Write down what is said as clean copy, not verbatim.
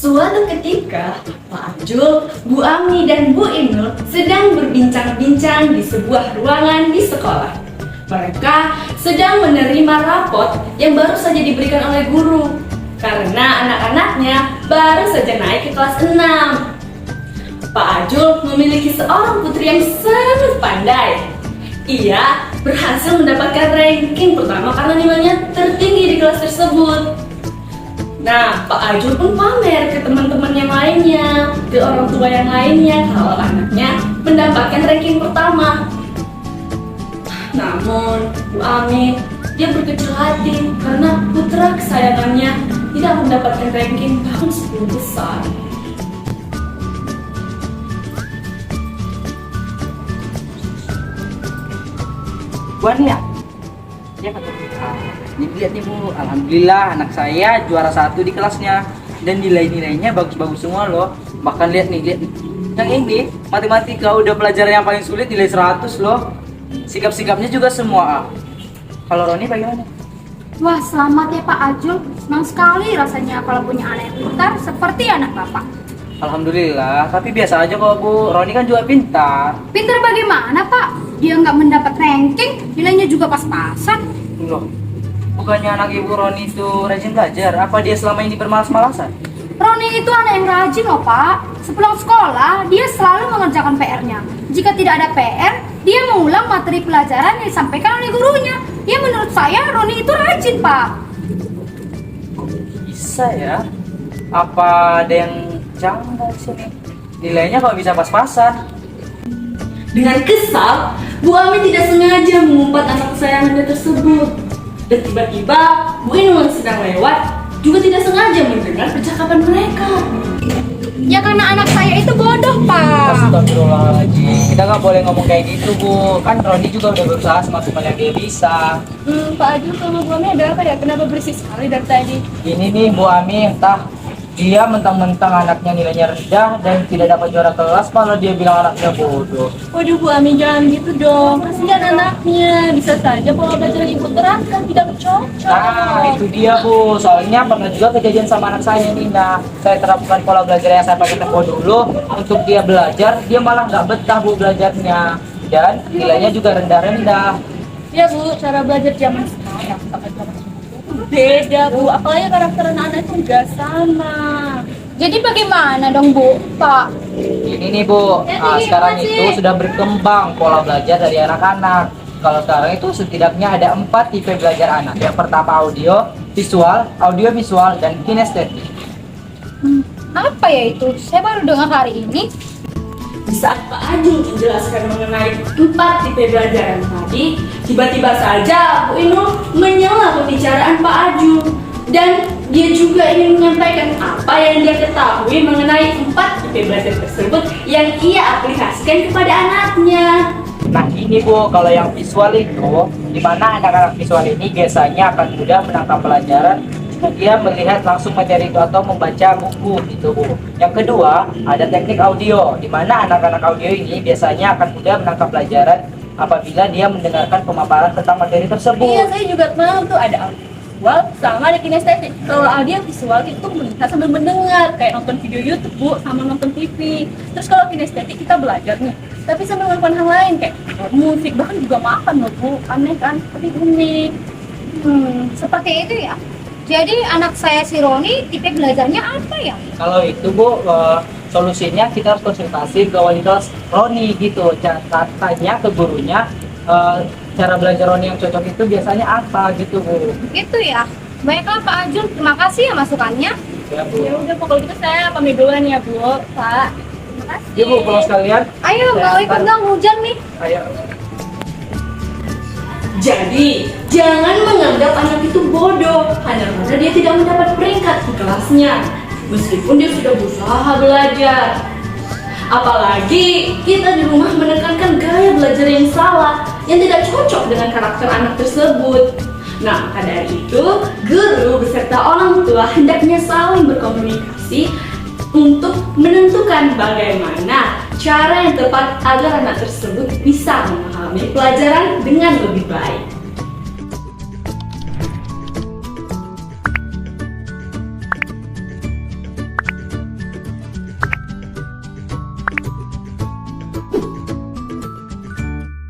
Suatu ketika, Pak Ajul, Bu Ami, dan Bu Inul sedang berbincang-bincang di sebuah ruangan di sekolah. Mereka sedang menerima rapot yang baru saja diberikan oleh guru karena anak-anaknya baru saja naik ke kelas 6. Pak Ajul memiliki seorang putri yang sangat pandai. Ia berhasil mendapatkan ranking pertama karena nilainya tertinggi di kelas tersebut. Nah, Pak Ajul pun pamer ke teman-teman yang lainnya, ke orang tua yang lainnya kalau anaknya mendapatkan ranking pertama. Namun, Bu Ami, dia berkecil hati karena putra kesayangannya tidak mendapatkan ranking bahkan 10 besar. Buan ya? Dia kata ini lihat nih Bu, alhamdulillah anak saya juara 1 di kelasnya dan nilai-nilainya bagus-bagus semua loh. Bahkan lihat nih, yang ini matematika udah pelajaran yang paling sulit nilai 100 loh. Sikap-sikapnya juga semua A. Kalau Roni bagaimana? Wah, selamat ya Pak Ajul. Senang sekali rasanya kalau punya anak yang pintar seperti anak Bapak. Alhamdulillah, tapi biasa aja kok Bu. Roni kan juga pintar. Pintar bagaimana Pak? Dia nggak mendapat ranking, nilainya juga pas-pasan. Loh, bukannya anak Ibu Roni itu rajin belajar? Apa dia selama ini bermalas-malasan? Roni itu anak yang rajin loh Pak. Sepulang sekolah, dia selalu mengerjakan PR-nya. Jika tidak ada PR, dia mengulang materi pelajaran yang disampaikan oleh gurunya. Ya menurut saya Roni itu rajin Pak. Bisa ya? Apa ada yang janggal di sini? Nilainya kok bisa pas-pasan? Dengan kesal, Bu Ami tidak sengaja mengumpat anak kesayangannya tersebut. Dan tiba-tiba, Bu Inul yang sedang lewat juga tidak sengaja mendengar percakapan mereka. Ya karena anak saya itu bodoh Pak. Astagfirullahaladzim, kita nggak boleh ngomong kayak gitu Bu. Kan Roni juga udah berusaha semaksimal yang dia bisa. Pak Ajul sama Bu Ami ada apa ya? Kenapa berisik sekali dari tadi? Ini nih Bu Ami, entah dia mentang-mentang anaknya nilainya rendah dan tidak dapat juara kelas, malah dia bilang anaknya bodoh. Waduh Bu Ami, jangan gitu dong. Kasihan anaknya. Bisa saja pola belajar Ibu terapkan tidak cocok. Nah, itu dia Bu. Soalnya pernah juga kejadian sama anak saya nih. Nah, saya terapkan pola belajar yang saya pakai tempo dulu untuk dia belajar, dia malah nggak betah Bu belajarnya. Dan nilainya juga rendah-rendah. Ya Bu, cara belajar zaman sekarang sama zaman dulu beda Bu. Apalagi karakter anak-anak itu nggak sama. Jadi bagaimana dong Bu, Pak? Ini nih Bu, sekarang itu sudah berkembang pola belajar dari anak-anak. Kalau sekarang itu setidaknya ada 4 tipe belajar anak. Yang pertama audio visual, dan kinestetik. Apa ya itu? Saya baru dengar hari ini. Di saat Pak Ajul menjelaskan mengenai 4 tipe belajar tadi, tiba-tiba saja Bu Inul menyela pembicaraan Pak Ajul. Dan dia juga ingin menyampaikan apa yang dia ketahui mengenai 4 tipe belajar tersebut yang ia aplikasikan kepada anaknya. Nah ini Bu, kalau yang visual itu, dimana anak-anak visual ini biasanya akan mudah menangkap pelajaran jika dia melihat langsung materi itu atau membaca buku gitu Bu. Yang kedua, ada teknik audio, dimana anak-anak audio ini biasanya akan mudah menangkap pelajaran apabila dia mendengarkan pemaparan tentang materi tersebut. Iya, saya juga tahu tuh ada audio visual sama ada kinestetik. Kalau audio visual itu melihat sambil mendengar, kayak nonton video YouTube Bu, sama nonton TV. Terus kalau kinestetik kita belajar nih, tapi sambil melakukan hal lain kayak musik, bahkan juga makan loh Bu. Aneh kan? Tapi unik. Seperti itu ya. Jadi anak saya si Roni tipe belajarnya apa ya? Kalau itu Bu, solusinya kita harus konsultasi ke wali kelas Roni gitu. Katanya ke gurunya, cara belajar Roni yang cocok itu biasanya apa gitu Bu. Gitu ya. Baiklah Pak Ajul, terima kasih ya masukannya. Ya Bu. Ya udah Bu, kalau gitu saya pamit duluan ya Bu, Pak. Terima kasih. Ya Bu, pulang sekalian. Ayo, mau ikut dong, hujan nih. Ayo. Jadi, jangan menganggap anak itu bodoh hanya karena dia tidak mendapat peringkat di kelasnya, meskipun dia sudah berusaha belajar. Apalagi kita di rumah menekankan gaya belajar yang salah, yang tidak cocok dengan karakter anak tersebut. Nah, maka dari itu, guru beserta orang tua hendaknya saling berkomunikasi untuk menentukan bagaimana cara yang tepat agar anak tersebut bisa memahami pelajaran dengan lebih baik.